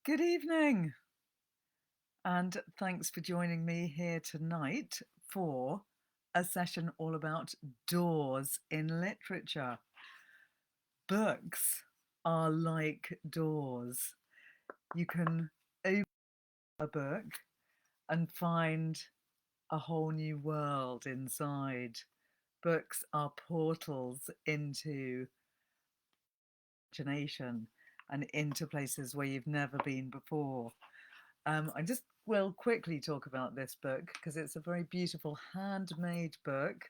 Good evening, and thanks for joining me here tonight for a session all about doors in literature. Books are like doors. You can open a book and find a whole new world inside. Books are portals into imagination and into places where you've never been before. I just will quickly talk about this book because it's a very beautiful handmade book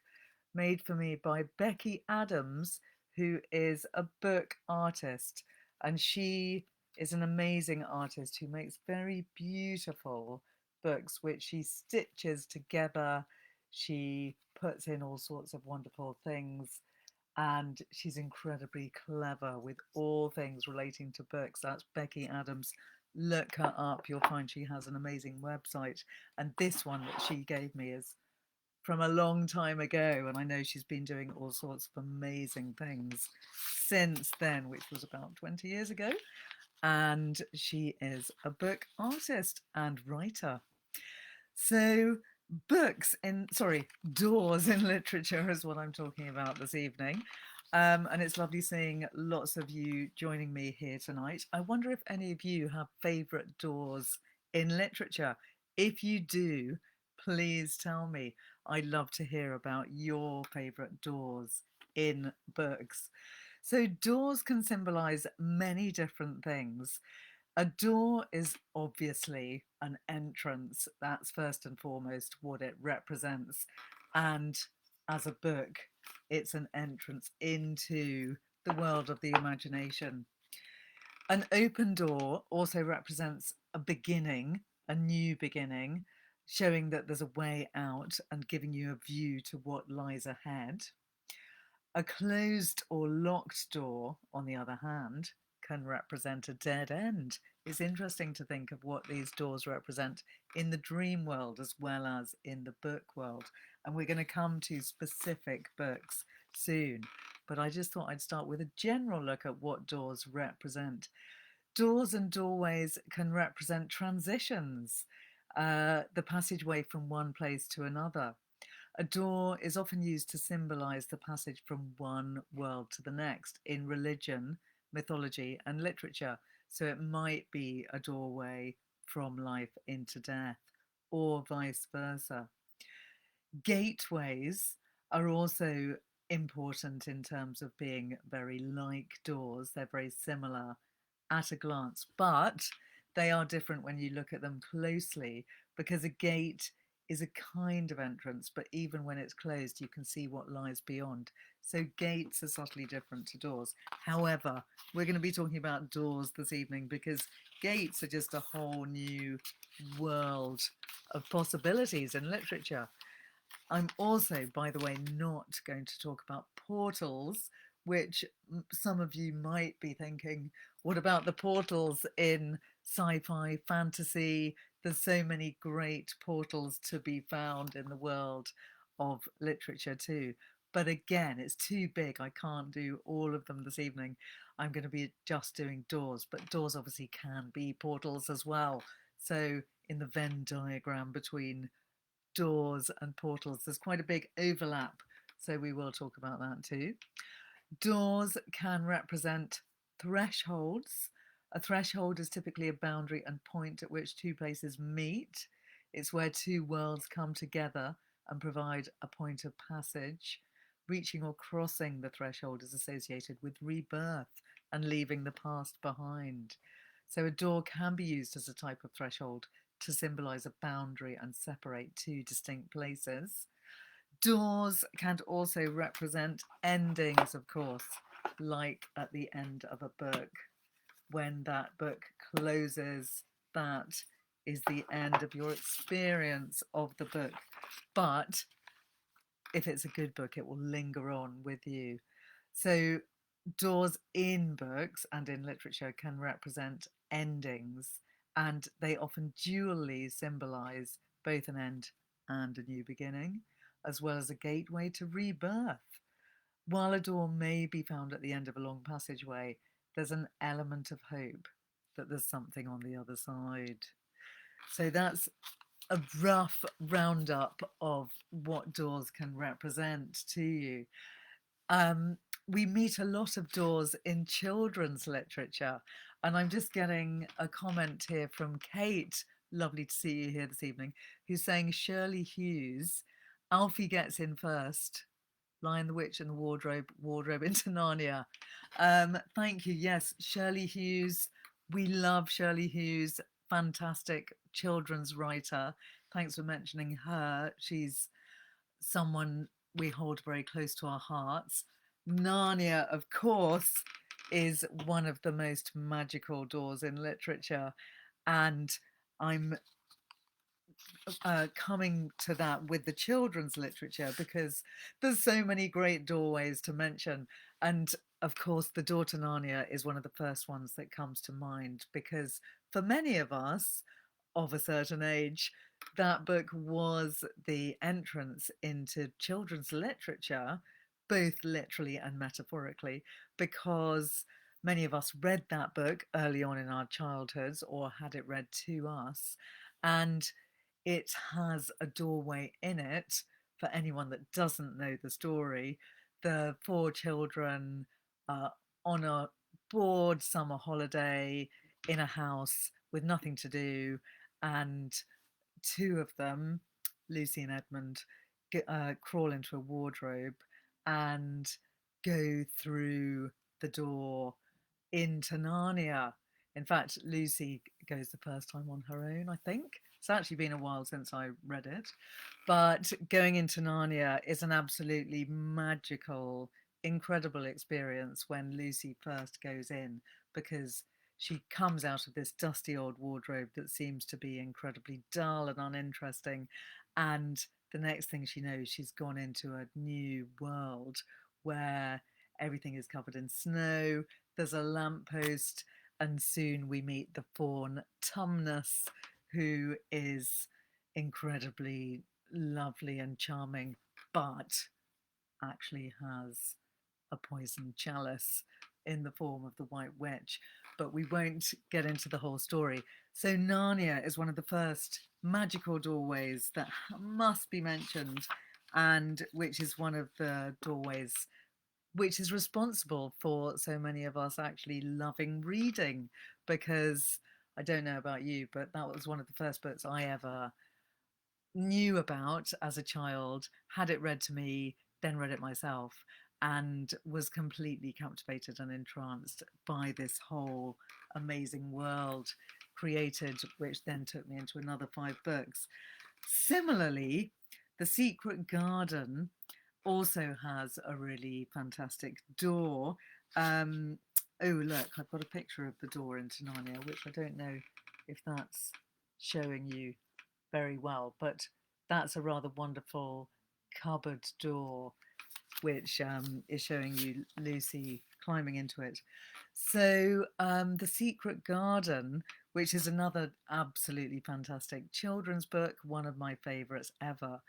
made for me by Becky Adams, who is a book artist. And she is an amazing artist who makes very beautiful books, which she stitches together. She puts in all sorts of wonderful things. And she's incredibly clever with all things relating to books. That's Becky Adams. Look her up. You'll find she has an amazing website. And this one that she gave me is from a long time ago. And I know she's been doing all sorts of amazing things since then, which was about 20 years ago. And she is a book artist and writer. So doors in literature is what I'm talking about this evening. And it's lovely seeing lots of you joining me here tonight. I wonder if any of you have favourite doors in literature. If you do, please tell me. I'd love to hear about your favourite doors in books. So doors can symbolise many different things. A door is obviously an entrance. That's first and foremost what it represents. And as a book, it's an entrance into the world of the imagination. An open door also represents a beginning, a new beginning, showing that there's a way out and giving you a view to what lies ahead. A closed or locked door, on the other hand, can represent a dead end. It's interesting to think of what these doors represent in the dream world as well as in the book world. And we're going to come to specific books soon. But I just thought I'd start with a general look at what doors represent. Doors and doorways can represent transitions, the passageway from one place to another. A door is often used to symbolize the passage from one world to the next in religion, mythology, and literature. So it might be a doorway from life into death, or vice versa. Gateways are also important in terms of being very like doors. They're very similar at a glance, but they are different when you look at them closely because a gate is a kind of entrance, but even when it's closed, you can see what lies beyond. So gates are subtly different to doors. However, we're going to be talking about doors this evening because gates are just a whole new world of possibilities in literature. I'm also, by the way, not going to talk about portals, which some of you might be thinking, what about the portals in sci-fi, fantasy? There's so many great portals to be found in the world of literature too. But again, it's too big. I can't do all of them this evening. I'm going to be just doing doors, but doors obviously can be portals as well. So in the Venn diagram between doors and portals, there's quite a big overlap, so we will talk about that too. Doors can represent thresholds. A threshold is typically a boundary and point at which two places meet. It's where two worlds come together and provide a point of passage. Reaching or crossing the threshold is associated with rebirth and leaving the past behind. So a door can be used as a type of threshold to symbolize a boundary and separate two distinct places. Doors can also represent endings, of course, like at the end of a book. When that book closes, that is the end of your experience of the book. But if it's a good book, it will linger on with you. So doors in books and in literature can represent endings, and they often dually symbolize both an end and a new beginning, as well as a gateway to rebirth. While a door may be found at the end of a long passageway, there's an element of hope. that there's something on the other side. So that's a rough roundup of what doors can represent to you. We meet a lot of doors in children's literature, and I'm just getting a comment here from Kate. Lovely to see you here this evening, who's saying Shirley Hughes, Alfie gets in first, Lion the Witch and the Wardrobe into Narnia. Thank you. Yes, Shirley Hughes. We love Shirley Hughes. Fantastic children's writer. Thanks for mentioning her. She's someone we hold very close to our hearts. Narnia, of course, is one of the most magical doors in literature. And I'm coming to that with the children's literature because there's so many great doorways to mention. And of course, the door to Narnia is one of the first ones that comes to mind because for many of us of a certain age, that book was the entrance into children's literature, both literally and metaphorically, because many of us read that book early on in our childhoods or had it read to us. And it has a doorway in it for anyone that doesn't know the story. The four children on a bored summer holiday in a house with nothing to do, and two of them, Lucy and Edmund, crawl into a wardrobe and go through the door into Narnia. In fact, Lucy goes the first time on her own, I think. It's actually been a while since I read it. But going into Narnia is an absolutely magical, incredible experience when Lucy first goes in, because she comes out of this dusty old wardrobe that seems to be incredibly dull and uninteresting. And the next thing she knows, she's gone into a new world where everything is covered in snow. There's a lamppost, and soon we meet the fawn Tumnus, who is incredibly lovely and charming, but actually has a poisoned chalice in the form of the White Witch. But we won't get into the whole story. So Narnia is one of the first magical doorways that must be mentioned, and which is one of the doorways which is responsible for so many of us actually loving reading, because I don't know about you, but that was one of the first books I ever knew about as a child, had it read to me, then read it myself, and was completely captivated and entranced by this whole amazing world created, which then took me into another 5 books. Similarly, The Secret Garden also has a really fantastic door. Oh, look, I've got a picture of the door into Narnia, which I don't know if that's showing you very well, but that's a rather wonderful cupboard door, which is showing you Lucy climbing into it. So The Secret Garden, which is another absolutely fantastic children's book, one of my favourites ever,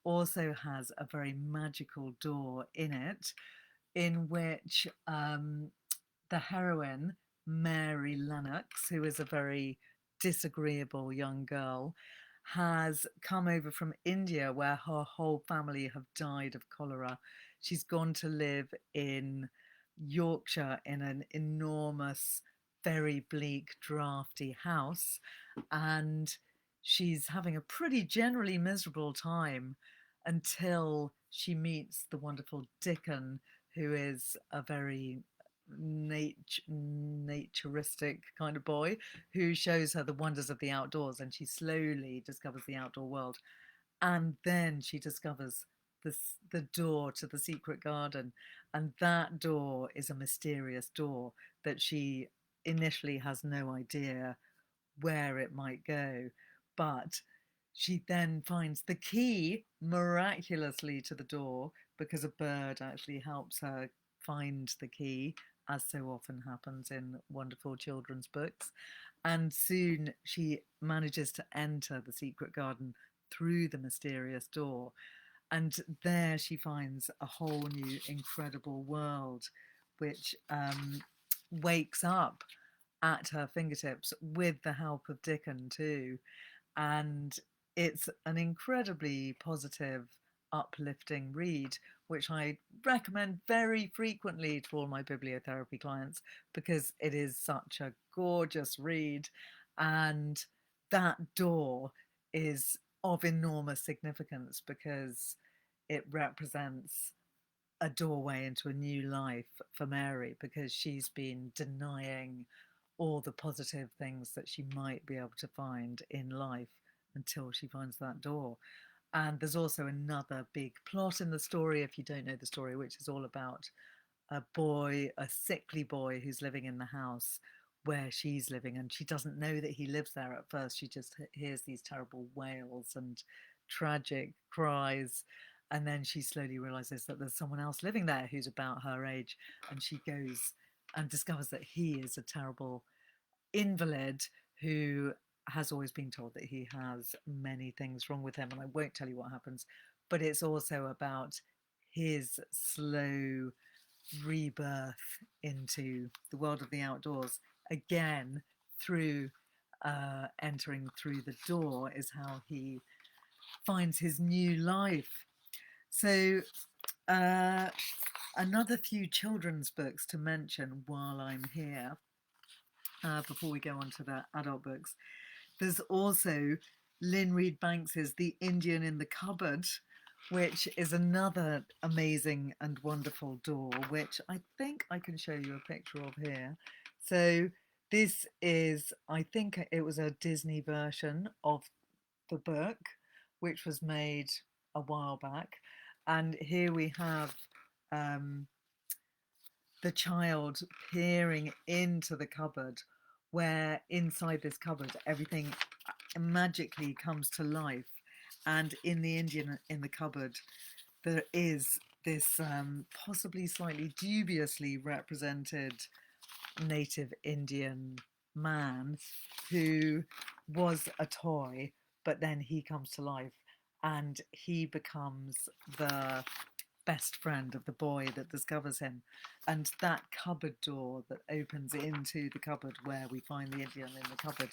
also has a very magical door in it, in which the heroine, Mary Lennox, who is a very disagreeable young girl, has come over from India, where her whole family have died of cholera. She's gone to live in Yorkshire in an enormous, very bleak, drafty house, and she's having a pretty generally miserable time until she meets the wonderful Dickon, who is a very naturistic kind of boy who shows her the wonders of the outdoors, and she slowly discovers the outdoor world. And then she discovers the door to the secret garden, and that door is a mysterious door that she initially has no idea where it might go, but she then finds the key miraculously to the door, because a bird actually helps her find the key, as so often happens in wonderful children's books. And soon she manages to enter the secret garden through the mysterious door. And there she finds a whole new incredible world, which wakes up at her fingertips with the help of Dickon too. And it's an incredibly positive, uplifting read, which I recommend very frequently to all my bibliotherapy clients because it is such a gorgeous read. And that door is of enormous significance because it represents a doorway into a new life for Mary, because she's been denying all the positive things that she might be able to find in life until she finds that door. And there's also another big plot in the story, if you don't know the story, which is all about a boy, a sickly boy who's living in the house where she's living, and she doesn't know that he lives there at first. She just hears these terrible wails and tragic cries, and then she slowly realizes that there's someone else living there who's about her age, and she goes and discovers that he is a terrible invalid who has always been told that he has many things wrong with him. And I won't tell you what happens, but it's also about his slow rebirth into the world of the outdoors again through entering through the door is how he finds his new life. So another few children's books to mention while I'm here before we go on to the adult books. There's also Lynne Reid Banks's The Indian in the Cupboard, which is another amazing and wonderful door, which I think I can show you a picture of here. So this is, I think it was a Disney version of the book, which was made a while back. And here we have the child peering into the cupboard, where inside this cupboard everything magically comes to life. And in the Indian in the cupboard, there is this possibly slightly dubiously represented native Indian man who was a toy, but then he comes to life and he becomes the best friend of the boy that discovers him. And that cupboard door that opens into the cupboard where we find the Indian in the cupboard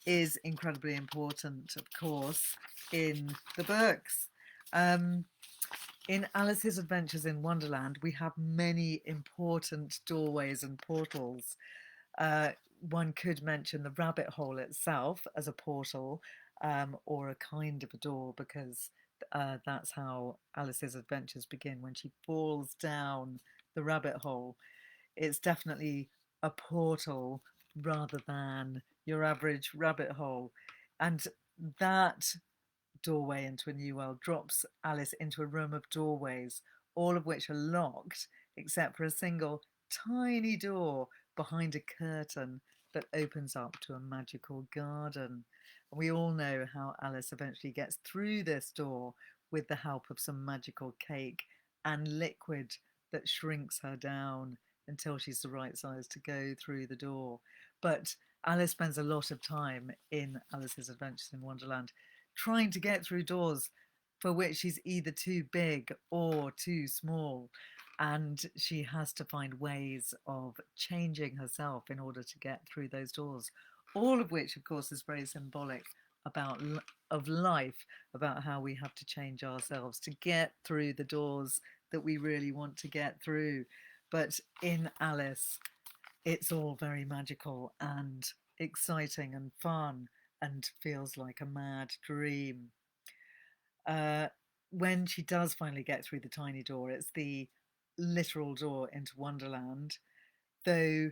is incredibly important, of course, in the books. In Alice's Adventures in Wonderland, we have many important doorways and portals. One could mention the rabbit hole itself as a portal, or a kind of a door, because that's how Alice's adventures begin, when she falls down the rabbit hole. It's definitely a portal rather than your average rabbit hole. And that doorway into a new world drops Alice into a room of doorways, all of which are locked except for a single tiny door behind a curtain that opens up to a magical garden. And we all know how Alice eventually gets through this door with the help of some magical cake and liquid that shrinks her down until she's the right size to go through the door. But Alice spends a lot of time in Alice's Adventures in Wonderland trying to get through doors for which she's either too big or too small. And she has to find ways of changing herself in order to get through those doors. All of which, of course, is very symbolic of life, about how we have to change ourselves to get through the doors that we really want to get through. But in Alice, it's all very magical and exciting and fun and feels like a mad dream. When she does finally get through the tiny door, it's the literal door into Wonderland, though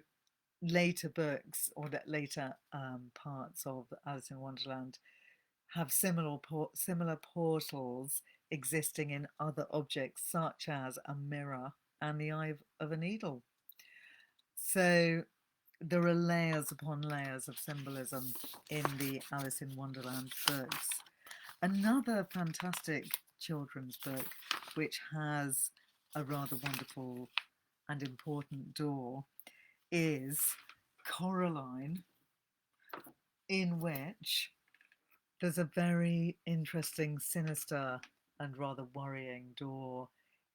later books or later parts of Alice in Wonderland have similar portals existing in other objects, such as a mirror and the eye of a needle. So there are layers upon layers of symbolism in the Alice in Wonderland books. Another fantastic children's book which has a rather wonderful and important door is Coraline, in which there's a very interesting, sinister and rather worrying door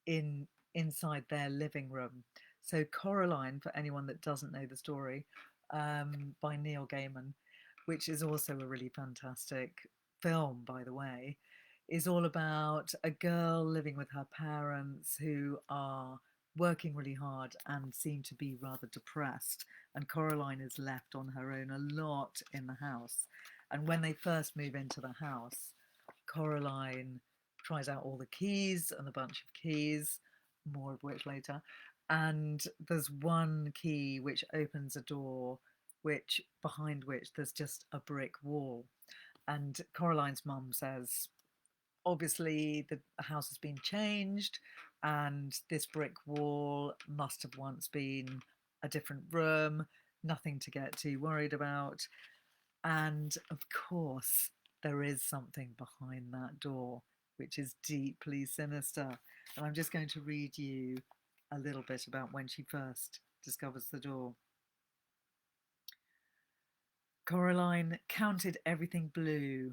inside their living room. So Coraline, for anyone that doesn't know the story, by Neil Gaiman, which is also a really fantastic film, by the way, is all about a girl living with her parents who are working really hard and seem to be rather depressed. And Coraline is left on her own a lot in the house. And when they first move into the house, Coraline tries out all the keys and a bunch of keys, more of which later. And there's one key which opens a door which behind which there's just a brick wall. And Coraline's mum says, obviously the house has been changed and this brick wall must have once been a different room, nothing to get too worried about. And of course, there is something behind that door, which is deeply sinister. And I'm just going to read you a little bit about when she first discovers the door. Coraline counted everything blue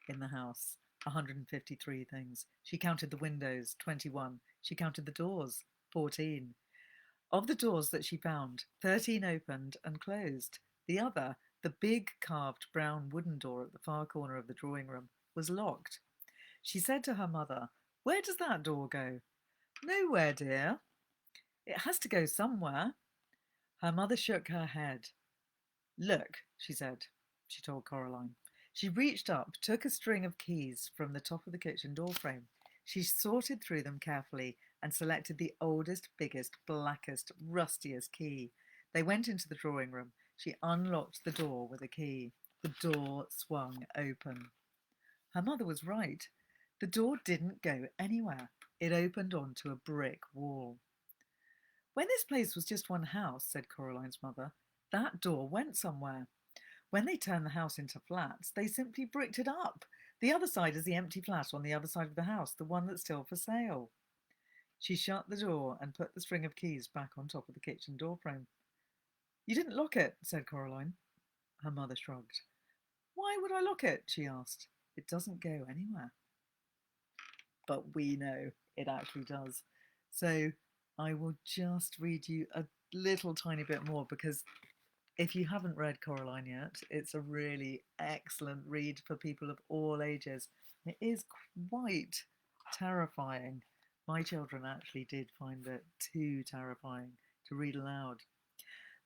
in the house, 153 things. She counted the windows, 21. She counted the doors, 14. Of the doors that she found, 13 opened and closed. The other, the big carved brown wooden door at the far corner of the drawing room, was locked. She said to her mother, "Where does that door go?" "Nowhere, dear." "It has to go somewhere." Her mother shook her head. "Look," she said. She told Coraline. She reached up, took a string of keys from the top of the kitchen door frame. She sorted through them carefully and selected the oldest, biggest, blackest, rustiest key. They went into the drawing room. She unlocked the door with a key. The door swung open. Her mother was right. The door didn't go anywhere. It opened onto a brick wall. "When this place was just one house," said Coraline's mother, "that door went somewhere. When they turned the house into flats, they simply bricked it up. The other side is the empty flat on the other side of the house, the one that's still for sale." She shut the door and put the string of keys back on top of the kitchen door frame. "You didn't lock it," said Coraline. Her mother shrugged. "Why would I lock it?" she asked. "It doesn't go anywhere." But we know it actually does. So I will just read you a little tiny bit more, because if you haven't read Coraline yet, it's a really excellent read for people of all ages. It is quite terrifying. My children actually did find it too terrifying to read aloud.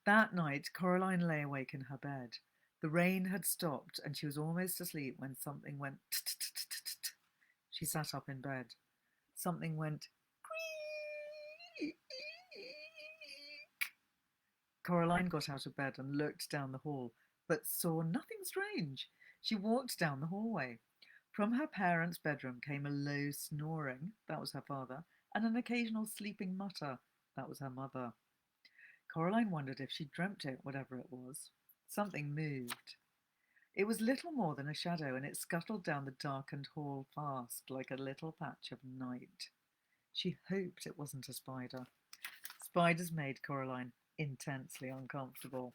That night, Coraline lay awake in her bed. The rain had stopped and she was almost asleep when something went t-t-t-t-t. She sat up in bed. Something went creak. Coraline got out of bed and looked down the hall, but saw nothing strange. She walked down the hallway. From her parents' bedroom came a low snoring, that was her father, and an occasional sleeping mutter, that was her mother. Coraline wondered if she'd dreamt it, whatever it was. Something moved. It was little more than a shadow, and it scuttled down the darkened hall fast, like a little patch of night. She hoped it wasn't a spider. Spiders made Coraline intensely uncomfortable.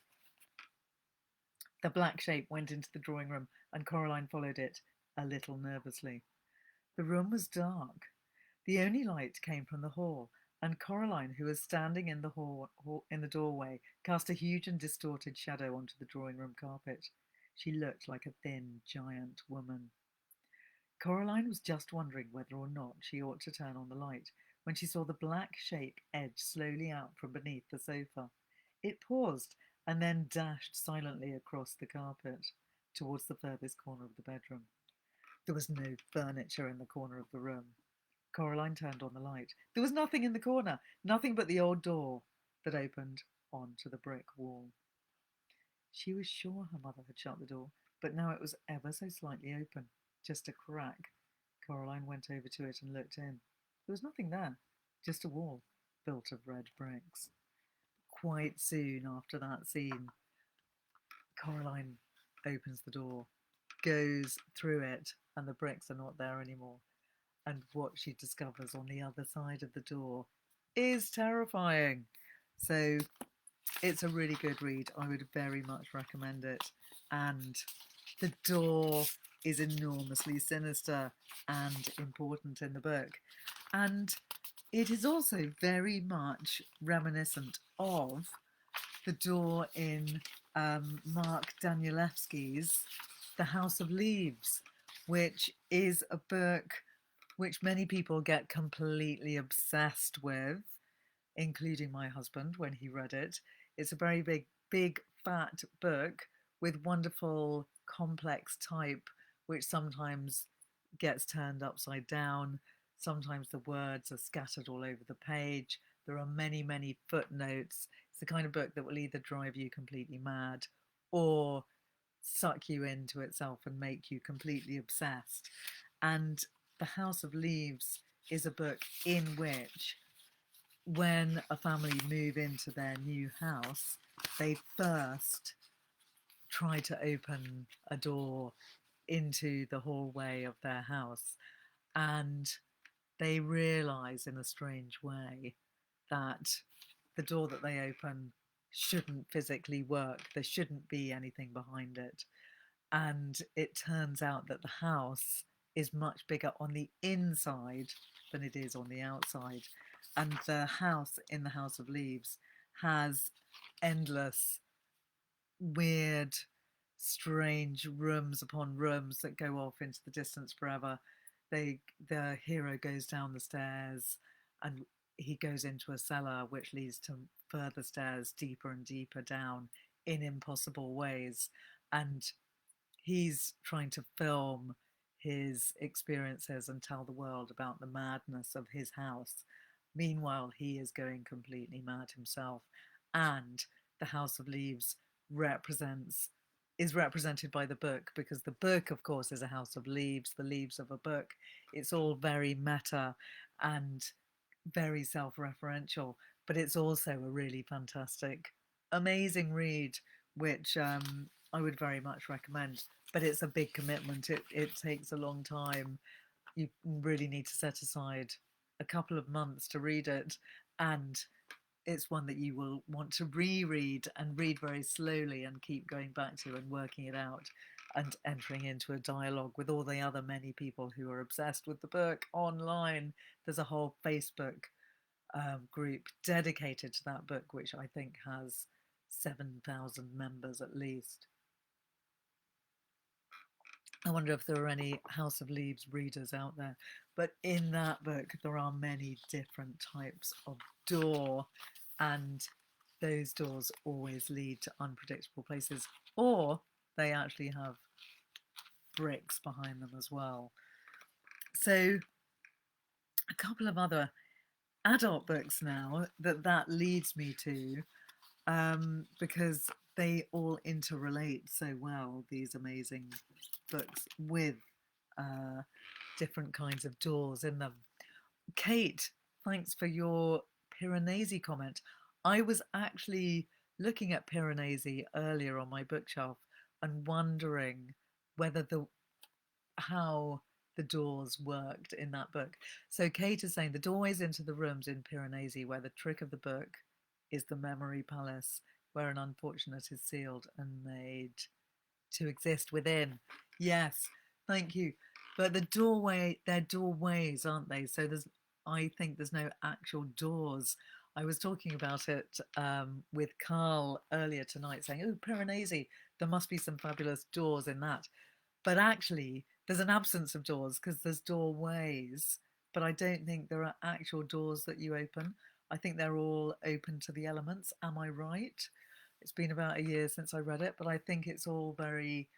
The black shape went into the drawing room, and Coraline followed it, a little nervously. The room was dark. The only light came from the hall, and Coraline, who was standing in the doorway, cast a huge and distorted shadow onto the drawing room carpet. She looked like a thin, giant woman. Coraline was just wondering whether or not she ought to turn on the light when she saw the black shape edge slowly out from beneath the sofa. It paused and then dashed silently across the carpet towards the furthest corner of the bedroom. There was no furniture in the corner of the room. Coraline turned on the light. There was nothing in the corner, nothing but the old door that opened onto the brick wall. She was sure her mother had shut the door, but now it was ever so slightly open, just a crack. Coraline went over to it and looked in. There was nothing there, just a wall built of red bricks. Quite soon after that scene, Coraline opens the door, goes through it, and the bricks are not there anymore. And what she discovers on the other side of the door is terrifying. So it's a really good read. I would very much recommend it. And the door is enormously sinister and important in the book. And it is also very much reminiscent of the door in Mark Danielewski's The House of Leaves, which is a book which many people get completely obsessed with, including my husband when he read it. It's a very big, fat book with wonderful, complex type, which sometimes gets turned upside down. Sometimes the words are scattered all over the page. There are many, many footnotes. It's the kind of book that will either drive you completely mad or suck you into itself and make you completely obsessed. And The House of Leaves is a book in which, when a family move into their new house, they first try to open a door into the hallway of their house, and they realize in a strange way that the door that they open shouldn't physically work. There shouldn't be anything behind it. And it turns out that the house is much bigger on the inside than it is on the outside. And the house in The House of Leaves has endless, weird, strange rooms upon rooms that go off into the distance forever. The hero goes down the stairs and he goes into a cellar which leads to further stairs deeper and deeper down in impossible ways. And he's trying to film his experiences and tell the world about the madness of his house. Meanwhile, he is going completely mad himself. And The House of Leaves is represented by the book, because the book, of course, is a house of leaves, the leaves of a book. It's all very meta and very self-referential, but it's also a really fantastic, amazing read, which I would very much recommend. But it's a big commitment. It takes a long time. You really need to set aside a couple of months to read it, and it's one that you will want to reread and read very slowly and keep going back to and working it out and entering into a dialogue with all the other many people who are obsessed with the book online. There's a whole Facebook group dedicated to that book, which I think has 7,000 members at least. I wonder if there are any House of Leaves readers out there. But in that book, there are many different types of door, and those doors always lead to unpredictable places, or they actually have bricks behind them as well. So a couple of other adult books now that leads me to, because they all interrelate so well, these amazing books with different kinds of doors in them. Kate, thanks for your Piranesi comment. I was actually looking at Piranesi earlier on my bookshelf and wondering whether how the doors worked in that book. So Kate is saying the doorways into the rooms in Piranesi, where the trick of the book is the memory palace, where an unfortunate is sealed and made to exist within. Yes, thank you. But they're doorways, aren't they? So I think there's no actual doors. I was talking about it with Carl earlier tonight, saying, oh, Piranesi, there must be some fabulous doors in that. But actually, there's an absence of doors because there's doorways, but I don't think there are actual doors that you open. I think they're all open to the elements. Am I right? It's been about a year since I read it, but I think it's all very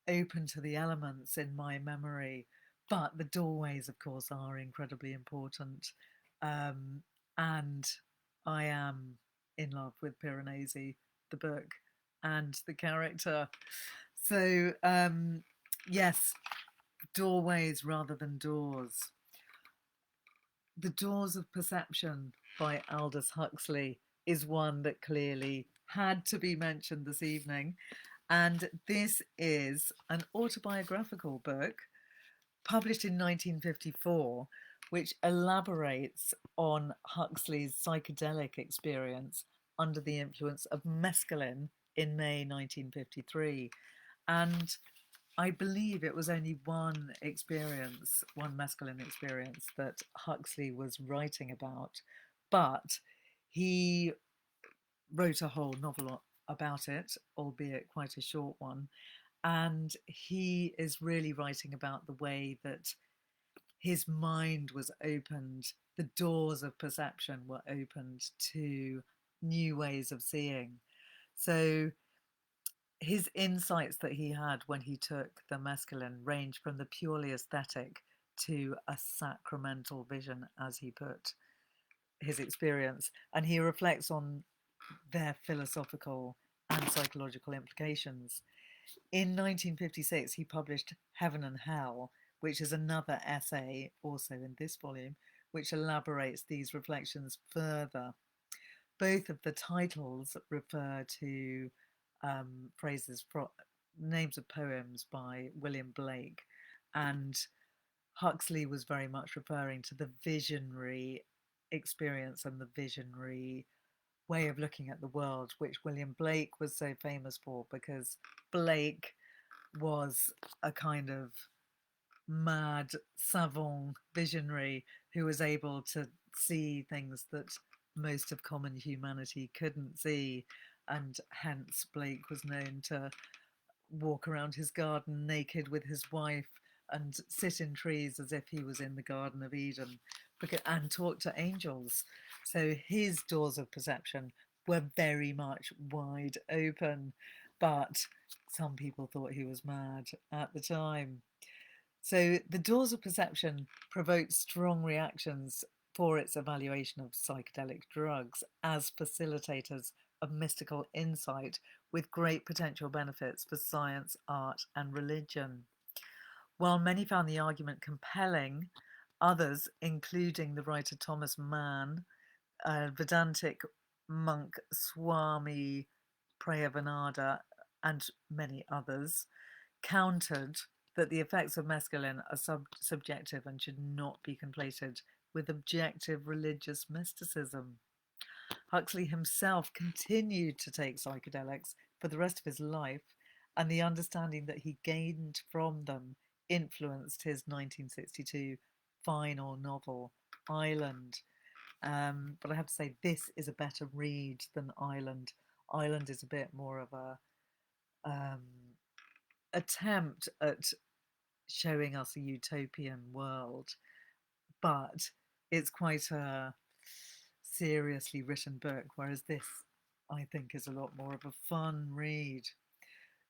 open to the elements in my memory. But the doorways, of course, are incredibly important. And I am in love with Piranesi, the book, and the character. So, yes, doorways rather than doors. The Doors of Perception by Aldous Huxley is one that clearly had to be mentioned this evening. And this is an autobiographical book published in 1954, which elaborates on Huxley's psychedelic experience under the influence of mescaline in May 1953. And I believe it was only one experience, one mescaline experience that Huxley was writing about, but he wrote a whole novel about it, albeit quite a short one. And he is really writing about the way that his mind was opened, the doors of perception were opened to new ways of seeing. So his insights that he had when he took the mescaline ranged from the purely aesthetic to a sacramental vision, as he put his experience. And he reflects on their philosophical and psychological implications. In 1956, he published Heaven and Hell, which is another essay, also in this volume, which elaborates these reflections further. Both of the titles refer to phrases, names of poems by William Blake, and Huxley was very much referring to the visionary experience and the visionary way of looking at the world, which William Blake was so famous for, because Blake was a kind of mad savant visionary who was able to see things that most of common humanity couldn't see, and hence Blake was known to walk around his garden naked with his wife and sit in trees as if he was in the Garden of Eden, and talk to angels. So his doors of perception were very much wide open, but some people thought he was mad at the time. So the doors of perception provoked strong reactions for its evaluation of psychedelic drugs as facilitators of mystical insight with great potential benefits for science, art, and religion. While many found the argument compelling, others, including the writer Thomas Mann, Vedantic monk Swami Prayavanada, and many others, countered that the effects of mescaline are subjective and should not be conflated with objective religious mysticism. Huxley himself continued to take psychedelics for the rest of his life, and the understanding that he gained from them influenced his 1962 final novel, Island. But I have to say, this is a better read than Island. Island is a bit more of a attempt at showing us a utopian world, but it's quite a seriously written book, whereas this, I think, is a lot more of a fun read.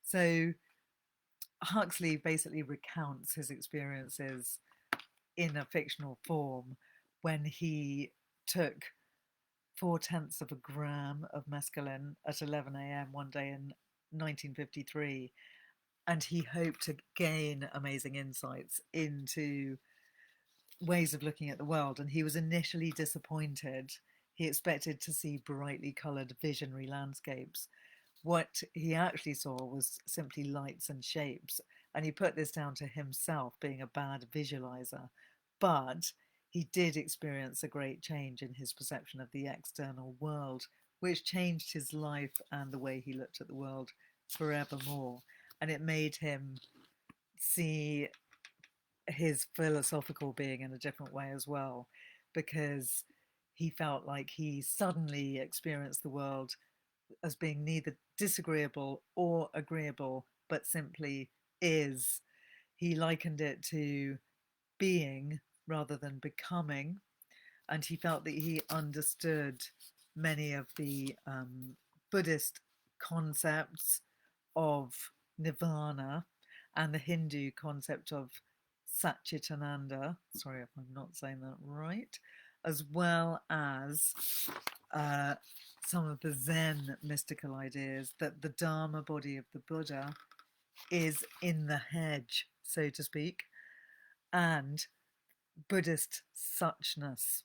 So Huxley basically recounts his experiences in a fictional form when he took 0.4 of a gram of mescaline at 11 a.m. one day in 1953, and he hoped to gain amazing insights into ways of looking at the world. And he was initially disappointed. He expected to see brightly coloured visionary landscapes. What he actually saw was simply lights and shapes, and he put this down to himself being a bad visualizer. But he did experience a great change in his perception of the external world, which changed his life and the way he looked at the world forevermore. And it made him see his philosophical being in a different way as well, because he felt like he suddenly experienced the world as being neither disagreeable or agreeable, but simply is. He likened it to being rather than becoming, and he felt that he understood many of the Buddhist concepts of nirvana and the Hindu concept of Satchitananda, sorry if I'm not saying that right, as well as some of the Zen mystical ideas that the Dharma body of the Buddha is in the hedge, so to speak, and Buddhist suchness.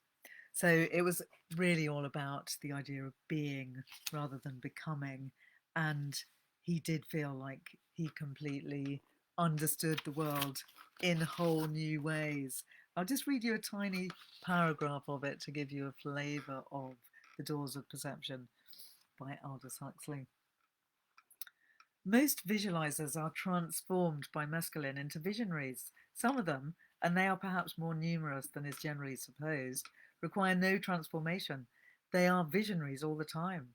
So it was really all about the idea of being rather than becoming, and he did feel like he completely understood the world in whole new ways. I'll just read you a tiny paragraph of it to give you a flavour of The Doors of Perception by Aldous Huxley. Most visualizers are transformed by mescaline into visionaries. Some of them, and they are perhaps more numerous than is generally supposed, require no transformation. They are visionaries all the time.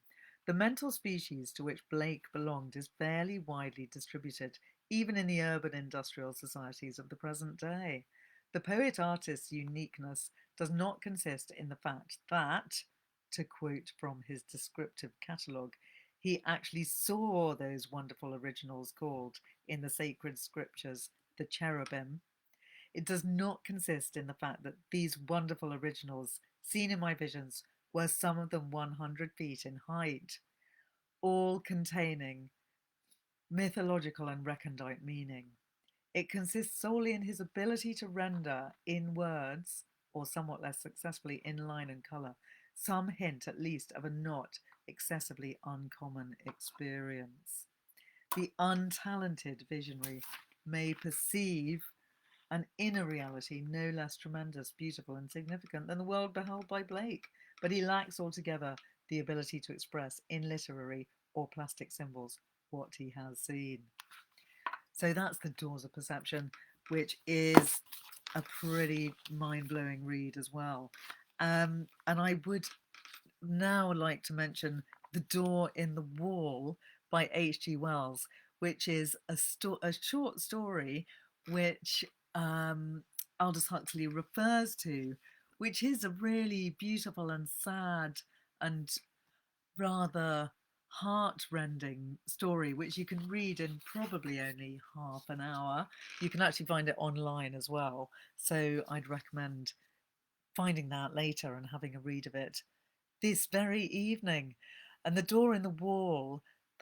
The mental species to which Blake belonged is fairly widely distributed, even in the urban industrial societies of the present day. The poet artist's uniqueness does not consist in the fact that, to quote from his descriptive catalogue, he actually saw those wonderful originals called in the sacred scriptures the cherubim. It does not consist in the fact that these wonderful originals, seen in my visions, were some of them 100 feet in height, all containing mythological and recondite meaning. It consists solely in his ability to render in words, or somewhat less successfully in line and colour, some hint at least of a not excessively uncommon experience. The untalented visionary may perceive an inner reality no less tremendous, beautiful, and significant than the world beheld by Blake, but he lacks altogether the ability to express in literary or plastic symbols what he has seen. So that's The Doors of Perception, which is a pretty mind-blowing read as well. And I would now like to mention The Door in the Wall by H.G. Wells, which is a short story which Aldous Huxley refers to, which is a really beautiful and sad and rather heart-rending story, which you can read in probably only half an hour. You can actually find it online as well, so I'd recommend finding that later and having a read of it this very evening. And The Door in the Wall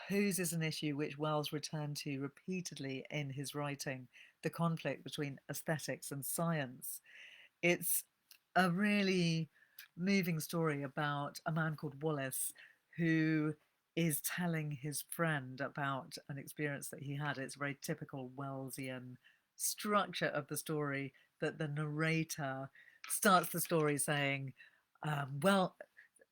poses an issue which Wells returned to repeatedly in his writing, the conflict between aesthetics and science. It's a really moving story about a man called Wallace who is telling his friend about an experience that he had. It's a very typical Wellsian structure of the story that the narrator starts the story saying, well,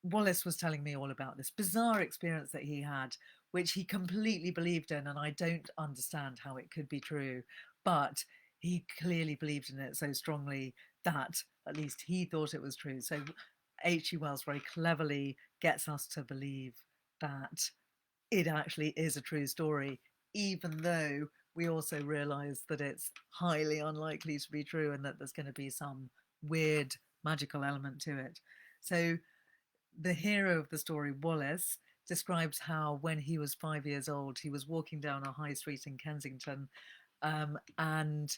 Wallace was telling me all about this bizarre experience that he had, which he completely believed in, and I don't understand how it could be true, but he clearly believed in it so strongly that at least he thought it was true. So H.G. Wells very cleverly gets us to believe that it actually is a true story, even though we also realise that it's highly unlikely to be true and that there's going to be some weird magical element to it. So the hero of the story, Wallace, describes how when he was 5 years old, he was walking down a high street in Kensington, and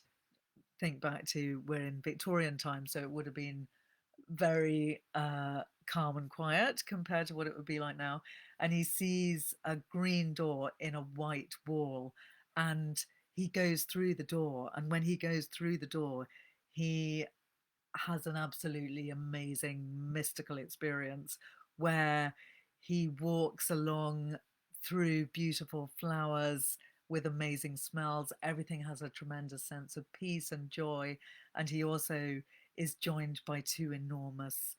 think back to we're in Victorian times, so it would have been very calm and quiet compared to what it would be like now. And he sees a green door in a white wall, and he goes through the door. And when he goes through the door, he has an absolutely amazing mystical experience where he walks along through beautiful flowers with amazing smells. Everything has a tremendous sense of peace and joy. And he also is joined by two enormous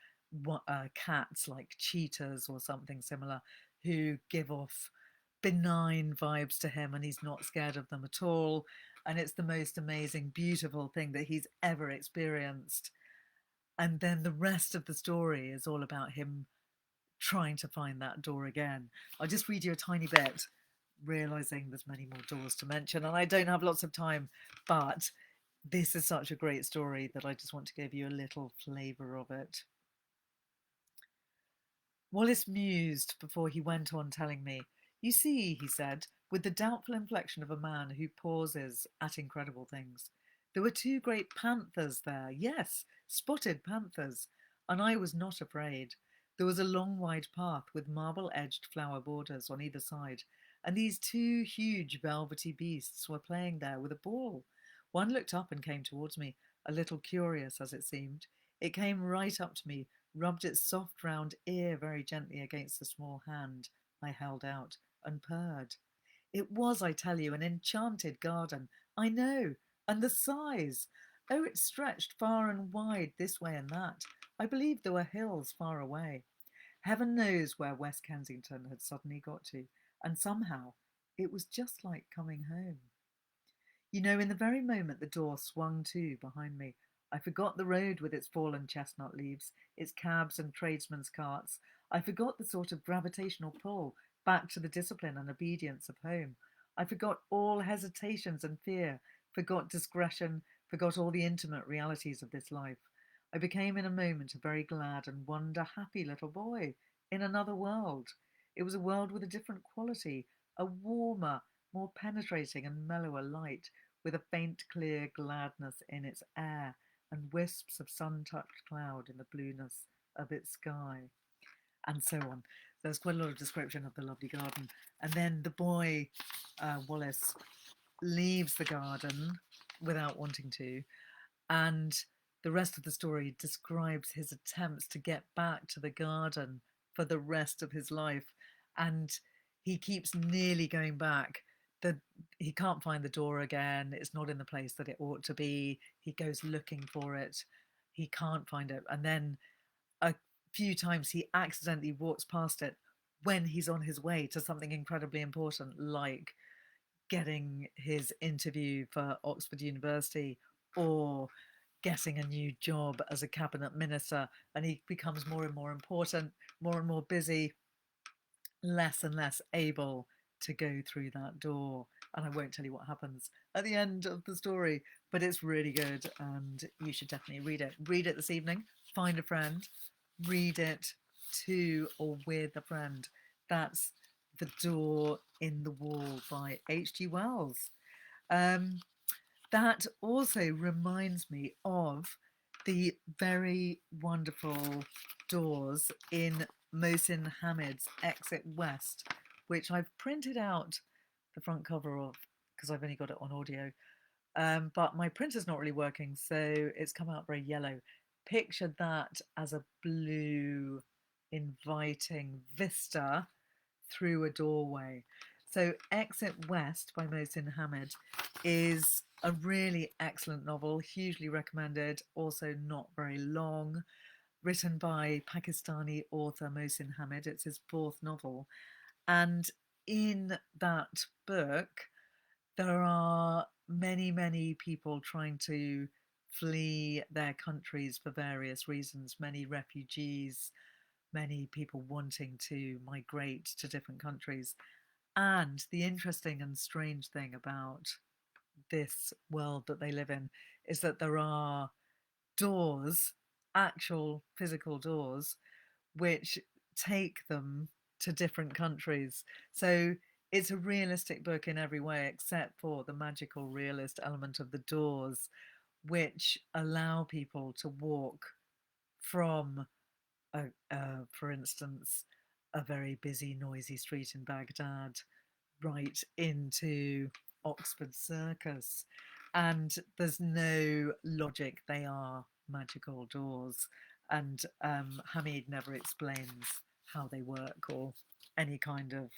cats, like cheetahs or something similar, who give off benign vibes to him, and he's not scared of them at all. And it's the most amazing, beautiful thing that he's ever experienced. And then the rest of the story is all about him trying to find that door again. I'll just read you a tiny bit, realizing there's many more doors to mention, and I don't have lots of time, but this is such a great story that I just want to give you a little flavour of it. Wallace mused before he went on telling me. You see, he said, with the doubtful inflection of a man who pauses at incredible things, there were two great panthers there, yes, spotted panthers, and I was not afraid. There was a long wide path with marble-edged flower borders on either side, and these two huge velvety beasts were playing there with a ball. One looked up and came towards me, a little curious as it seemed. It came right up to me, rubbed its soft round ear very gently against the small hand I held out, and purred. It was, I tell you, an enchanted garden. I know. And the size! Oh, it stretched far and wide this way and that. I believe there were hills far away. Heaven knows where West Kensington had suddenly got to, and somehow It was just like coming home. You know, in the very moment the door swung to behind me, I forgot the road with its fallen chestnut leaves, its cabs and tradesmen's carts. I forgot the sort of gravitational pull back to the discipline and obedience of home. I forgot all hesitations and fear, forgot discretion, forgot all the intimate realities of this life. I became in a moment a very glad and wonder happy little boy in another world. It was a world with a different quality, a warmer, more penetrating and mellower light, with a faint, clear gladness in its air and wisps of sun-touched cloud in the blueness of its sky, and so on. There's quite a lot of description of the lovely garden. And then the boy, Wallace, leaves the garden without wanting to, and the rest of the story describes his attempts to get back to the garden for the rest of his life. And he keeps nearly going back. He can't find the door again. It's not in the place that it ought to be. He goes looking for it. He can't find it. And then a few times he accidentally walks past it when he's on his way to something incredibly important, like getting his interview for Oxford University or getting a new job as a cabinet minister. And he becomes more and more important, more and more busy, less and less able to go through that door. And I won't tell you what happens at the end of the story, but it's really good and you should definitely read it. Read it this evening, find a friend, read it to or with a friend. That's The Door in the Wall by H.G. Wells. That also reminds me of the very wonderful doors in Mohsin Hamid's Exit West, which I've printed out the front cover of because I've only got it on audio. But my printer's not really working, so it's come out very yellow. Picture that as a blue, inviting vista through a doorway. So Exit West by Mohsin Hamid is a really excellent novel, hugely recommended, also not very long, written by Pakistani author Mohsin Hamid. It's his fourth novel. And in that book, there are many, many people trying to flee their countries for various reasons, many refugees, many people wanting to migrate to different countries. And the interesting and strange thing about this world that they live in is that there are doors, actual physical doors, which take them to different countries. So it's a realistic book in every way, except for the magical realist element of the doors, which allow people to walk from, for instance, a very busy, noisy street in Baghdad right into Oxford Circus. And there's no logic, they are magical doors. And Hamid never explains how they work or any kind of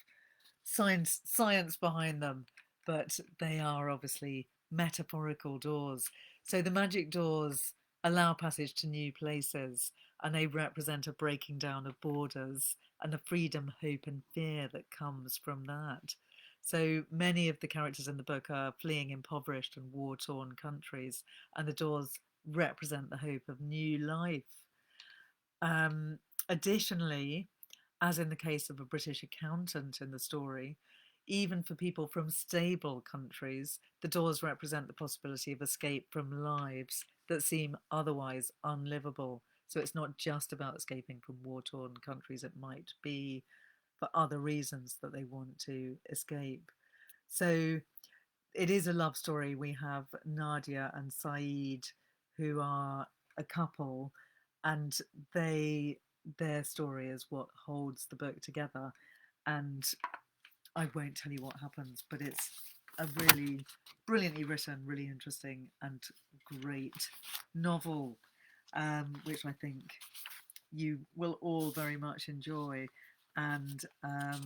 science behind them, but they are obviously metaphorical doors. So the magic doors allow passage to new places, and they represent a breaking down of borders and the freedom, hope, and fear that comes from that. So many of the characters in the book are fleeing impoverished and war-torn countries, and the doors represent the hope of new life. Additionally, as in the case of a British accountant in the story, even for people from stable countries, the doors represent the possibility of escape from lives that seem otherwise unlivable. So it's not just about escaping from war-torn countries, it might be for other reasons that they want to escape. So it is a love story. We have Nadia and Saeed, who are a couple, and their story is what holds the book together. And I won't tell you what happens, but it's a really brilliantly written, really interesting and great novel, which I think you will all very much enjoy. And I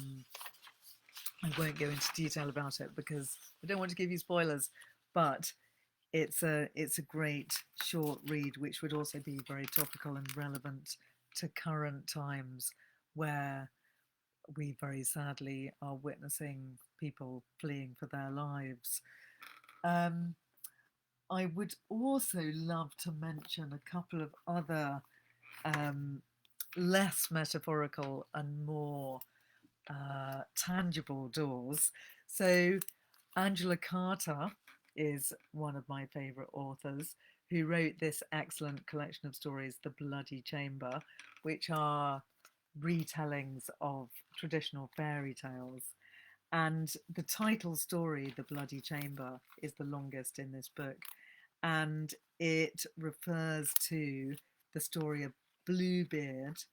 won't go into detail about it because I don't want to give you spoilers, but it's a great short read, which would also be very topical and relevant to current times, where we very sadly are witnessing people fleeing for their lives. Um, I would also love to mention a couple of other um, less metaphorical and more tangible doors. So, Angela Carter is one of my favourite authors who wrote this excellent collection of stories, The Bloody Chamber, which are retellings of traditional fairy tales. And the title story, The Bloody Chamber, is the longest in this book. And it refers to the story of Bluebeard,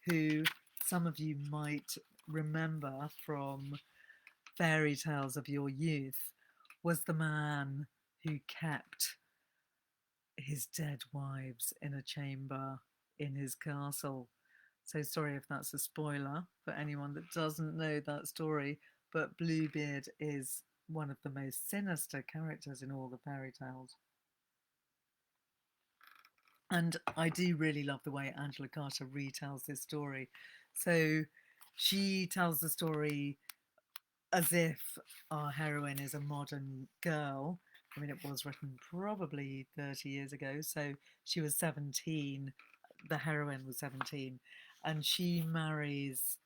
who some of you might remember from fairy tales of your youth, was the man who kept his dead wives in a chamber in his castle. So sorry if that's a spoiler for anyone that doesn't know that story, but Bluebeard is one of the most sinister characters in all the fairy tales. And I do really love the way Angela Carter retells this story. So she tells the story as if our heroine is a modern girl. I mean, it was written probably 30 years ago. So she was 17, the heroine was 17, and she marries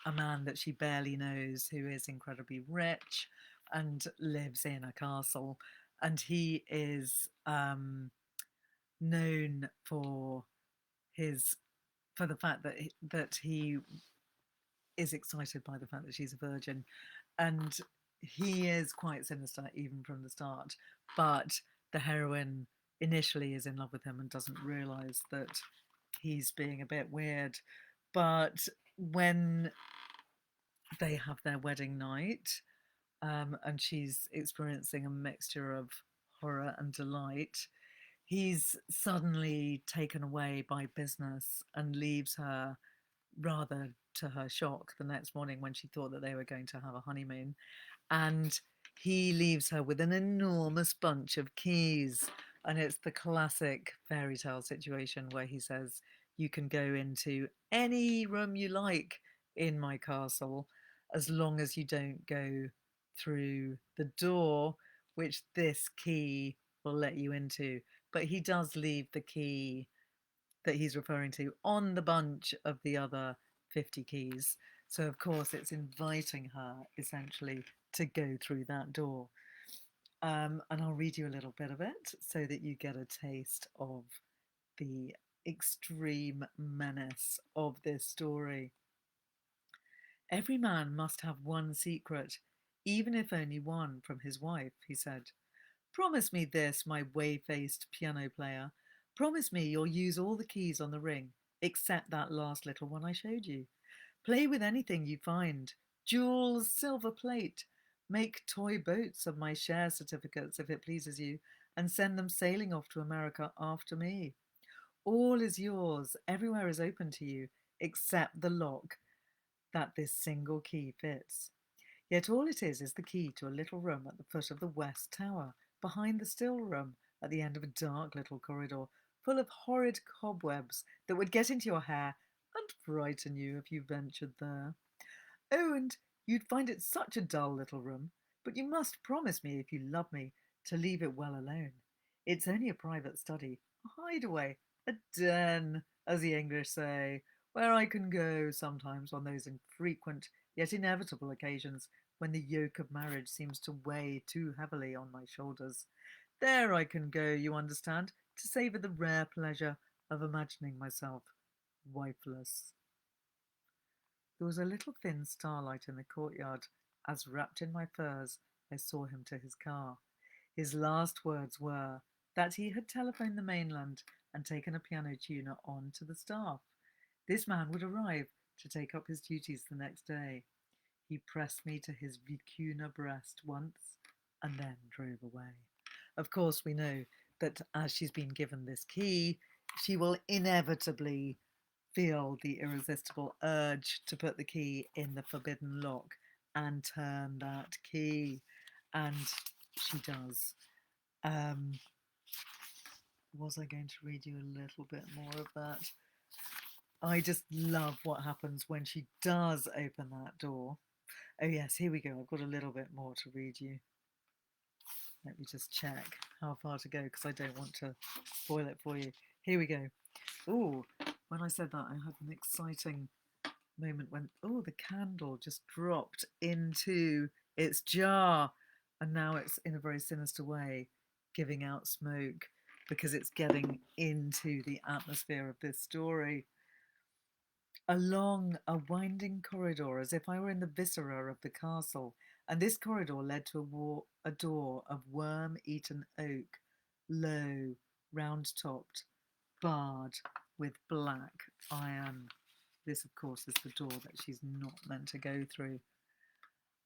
a man that she barely knows who is incredibly rich and lives in a castle. And he is known for his for the fact that he is excited by the fact that she's a virgin, and he is quite sinister even from the start. But the heroine initially is in love with him and doesn't realise that he's being a bit weird. But when they have their wedding night, and she's experiencing a mixture of horror and delight, he's suddenly taken away by business and leaves her, rather to her shock, the next morning when she thought that they were going to have a honeymoon. And he leaves her with an enormous bunch of keys. And it's the classic fairy tale situation where he says, "You can go into any room you like in my castle as long as you don't go through the door, which this key will let you into." But he does leave the key that he's referring to on the bunch of the other 50 keys. So, of course, it's inviting her essentially to go through that door. And I'll read you a little bit of it so that you get a taste of the extreme menace of this story. "Every man must have one secret, even if only one from his wife," he said. "Promise me this, my whey-faced piano player. Promise me you'll use all the keys on the ring, except that last little one I showed you. Play with anything you find. Jewels, silver plate. Make toy boats of my share certificates if it pleases you, and send them sailing off to America after me. All is yours, everywhere is open to you, except the lock that this single key fits. Yet all it is the key to a little room at the foot of the West Tower, behind the still room, at the end of a dark little corridor, full of horrid cobwebs that would get into your hair and frighten you if you ventured there. Oh, and you'd find it such a dull little room, but you must promise me, if you love me, to leave it well alone. It's only a private study, a hideaway, a den, as the English say, where I can go sometimes on those infrequent yet inevitable occasions when the yoke of marriage seems to weigh too heavily on my shoulders. There I can go, you understand, to savour the rare pleasure of imagining myself wifeless." There was a little thin starlight in the courtyard as, wrapped in my furs, I saw him to his car. His last words were that he had telephoned the mainland and taken a piano tuner on to the staff. This man would arrive to take up his duties the next day. He pressed me to his vicuna breast once and then drove away. Of course, we know that as she's been given this key, she will inevitably feel the irresistible urge to put the key in the forbidden lock and turn that key. And she does. Was I going to read you a little bit more of that? I just love what happens when she does open that door. Oh yes, here we go. I've got a little bit more to read you. Let me just check how far to go because I don't want to spoil it for you. Here we go. Oh, when I said that, I had an exciting moment when, oh, the candle just dropped into its jar and now it's in a very sinister way giving out smoke because it's getting into the atmosphere of this story. Along a winding corridor, as if I were in the viscera of the castle, and this corridor led to a door of worm-eaten oak, low, round-topped, barred with black iron. This, of course, is the door that she's not meant to go through.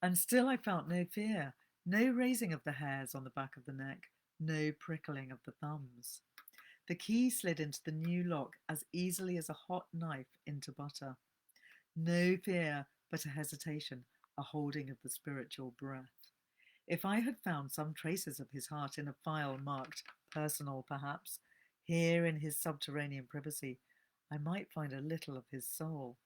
And still I felt no fear, no raising of the hairs on the back of the neck, no prickling of the thumbs. The key slid into the new lock as easily as a hot knife into butter. No fear, but a hesitation, a holding of the spiritual breath. If I had found some traces of his heart in a file marked personal, perhaps, here in his subterranean privacy, I might find a little of his soul.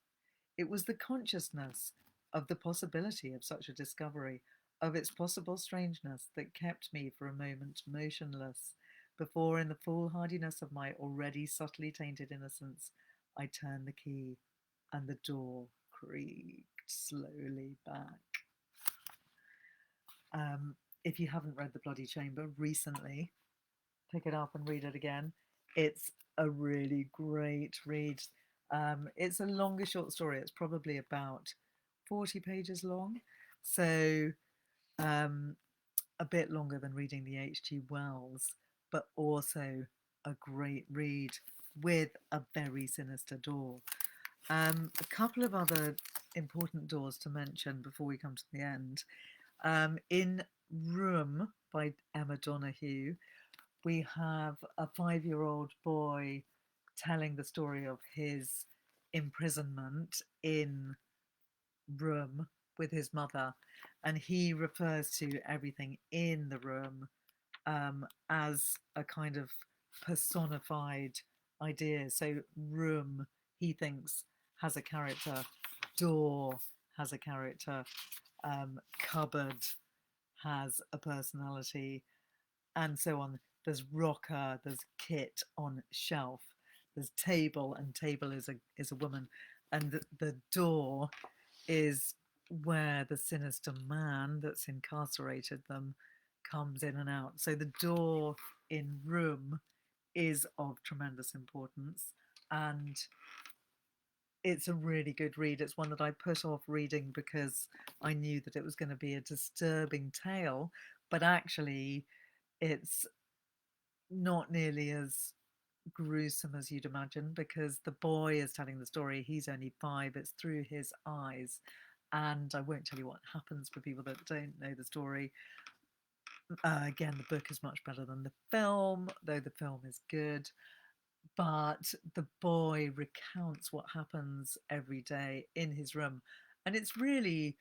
It was the consciousness of the possibility of such a discovery, of its possible strangeness, that kept me for a moment motionless, before, in the foolhardiness of my already subtly tainted innocence, I turned the key and the door creaked slowly back. If you haven't read The Bloody Chamber recently, pick it up and read it again. It's a really great read. It's a longer short story. It's probably about 40 pages long. So a bit longer than reading the H.G. Wells, but also a great read with a very sinister door. A couple of other important doors to mention before we come to the end. In Room by Emma Donoghue, we have a 5-year-old boy telling the story of his imprisonment in room with his mother, and he refers to everything in the room as a kind of personified idea. So room, he thinks, has a character, door has a character, cupboard has a personality, and so on. There's rocker, there's kit on shelf, there's table, and table is a woman, and the door is where the sinister man that's incarcerated them comes in and out. So the door in room is of tremendous importance, and it's a really good read. It's one that I put off reading because I knew that it was going to be a disturbing tale, but actually it's not nearly as gruesome as you'd imagine because the boy is telling the story. He's only 5. It's through his eyes. And I won't tell you what happens for people that don't know the story. Again, the book is much better than the film, though the film is good. But the boy recounts what happens every day in his room. And it's really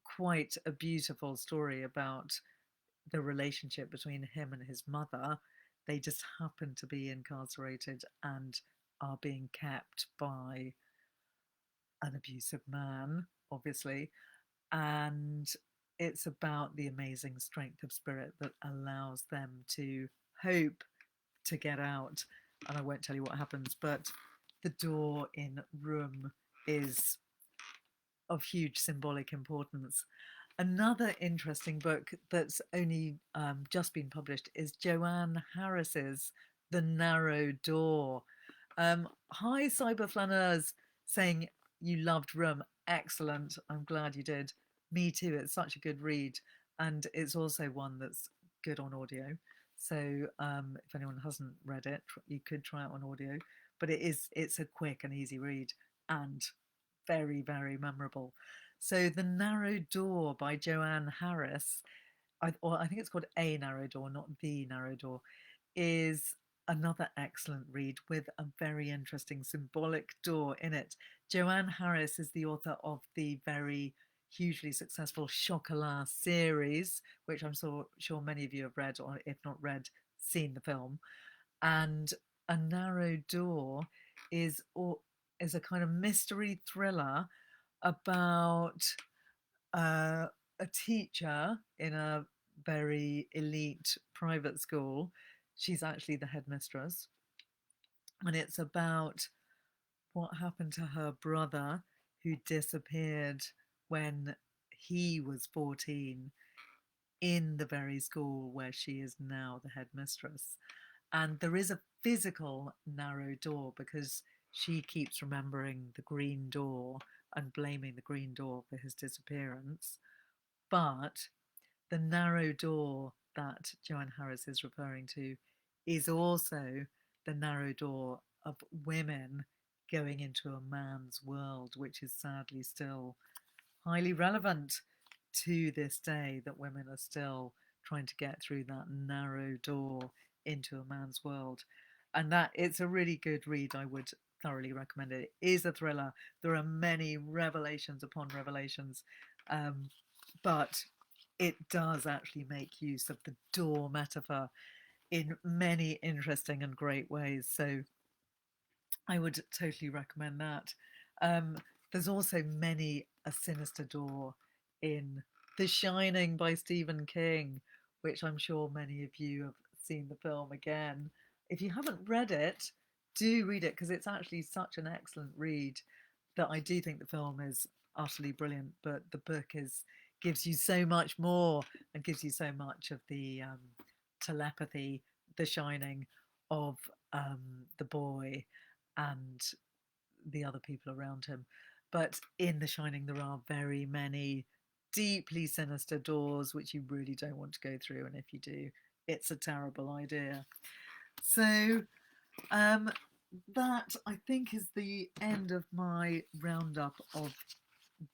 quite a beautiful story about the relationship between him and his mother. They just happen to be incarcerated and are being kept by an abusive man, obviously. And it's about the amazing strength of spirit that allows them to hope to get out. And I won't tell you what happens, but the door in room is of huge symbolic importance. Another interesting book that's only just been published is Joanne Harris's The Narrow Door. Hi, cyberflaneurs, saying you loved Room. Excellent. I'm glad you did. Me too. It's such a good read. And it's also one that's good on audio. So if anyone hasn't read it, you could try it on audio. But it's a quick and easy read and very, very memorable. So The Narrow Door by Joanne Harris, or I think it's called A Narrow Door, not The Narrow Door, is another excellent read with a very interesting symbolic door in it. Joanne Harris is the author of the very hugely successful Chocolat series, which I'm sure many of you have read, or if not read, seen the film. And A Narrow Door is a kind of mystery thriller about uh, a teacher in a very elite private school. She's actually the headmistress. And it's about what happened to her brother who disappeared when he was 14 in the very school where she is now the headmistress. And there is a physical narrow door because she keeps remembering the green door and blaming the green door for his disappearance. But the narrow door that Joanne Harris is referring to is also the narrow door of women going into a man's world, which is sadly still highly relevant to this day, that women are still trying to get through that narrow door into a man's world. And that it's a really good read. I would thoroughly recommend it. It is a thriller. There are many revelations upon revelations, but it does actually make use of the door metaphor in many interesting and great ways. So I would totally recommend that. Um, there's also many a sinister door in The Shining by Stephen King, which I'm sure many of you have seen the film again. If you haven't read it, do read it because it's actually such an excellent read that I do think the film is utterly brilliant, but the book is gives you so much more and gives you so much of the telepathy, the shining of the boy and the other people around him. But in The Shining, there are very many deeply sinister doors which you really don't want to go through, and if you do, it's a terrible idea. So that I think is the end of my roundup of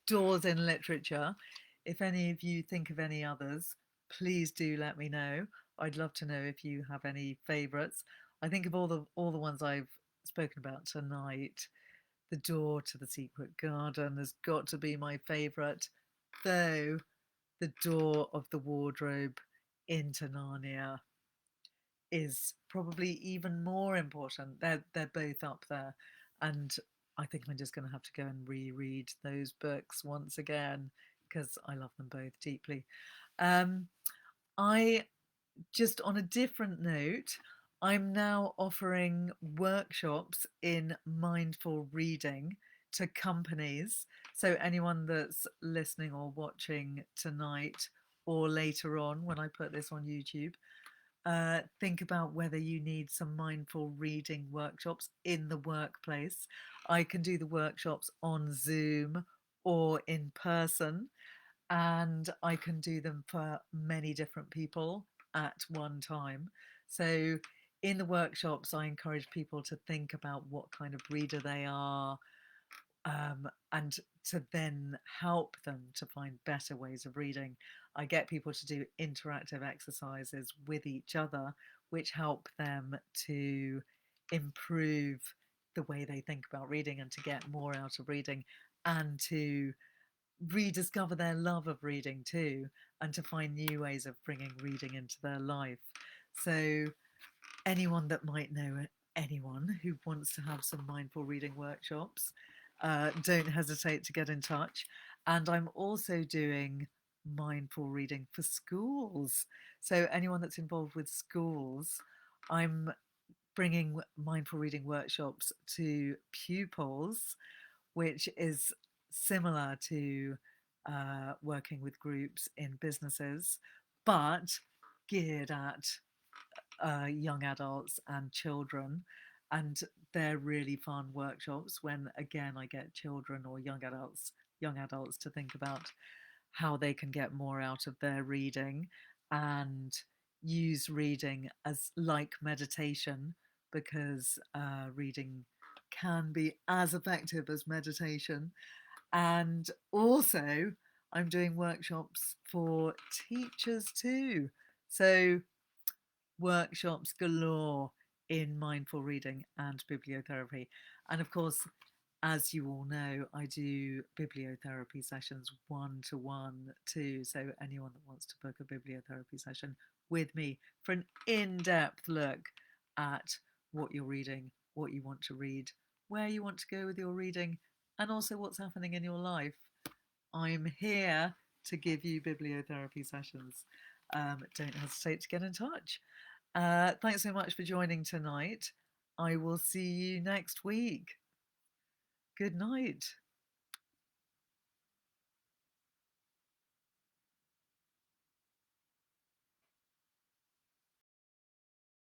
doors in literature. If any of you think of any others, please do let me know. I'd love to know if you have any favourites. I think of all the ones I've spoken about tonight. The Door to the Secret Garden has got to be my favourite, though the Door of the Wardrobe into Narnia is probably even more important. They're both up there, and I think I'm just going to have to go and reread those books once again because I love them both deeply. I just on a different note, I'm now offering workshops in mindful reading to companies. So anyone that's listening or watching tonight or later on when I put this on YouTube, think about whether you need some mindful reading workshops in the workplace. I can do the workshops on Zoom or in person, and I can do them for many different people at one time. So in the workshops, I encourage people to think about what kind of reader they are, and to then help them to find better ways of reading. I get people to do interactive exercises with each other, which help them to improve the way they think about reading and to get more out of reading and to rediscover their love of reading too, and to find new ways of bringing reading into their life. So anyone that might know anyone who wants to have some mindful reading workshops, don't hesitate to get in touch. And I'm also doing mindful reading for schools. So anyone that's involved with schools, I'm bringing mindful reading workshops to pupils, which is similar to working with groups in businesses, but geared at young adults and children. And they're really fun workshops when, again, I get children or young adults to think about how they can get more out of their reading and use reading as like meditation, because reading can be as effective as meditation. And also, I'm doing workshops for teachers too. So, workshops galore in mindful reading and bibliotherapy. And of course, as you all know, I do bibliotherapy sessions 1-to-1 too. So anyone that wants to book a bibliotherapy session with me for an in-depth look at what you're reading, what you want to read, where you want to go with your reading, and also what's happening in your life, I'm here to give you bibliotherapy sessions, don't hesitate to get in touch. Thanks so much for joining tonight. I will see you next week. Good night.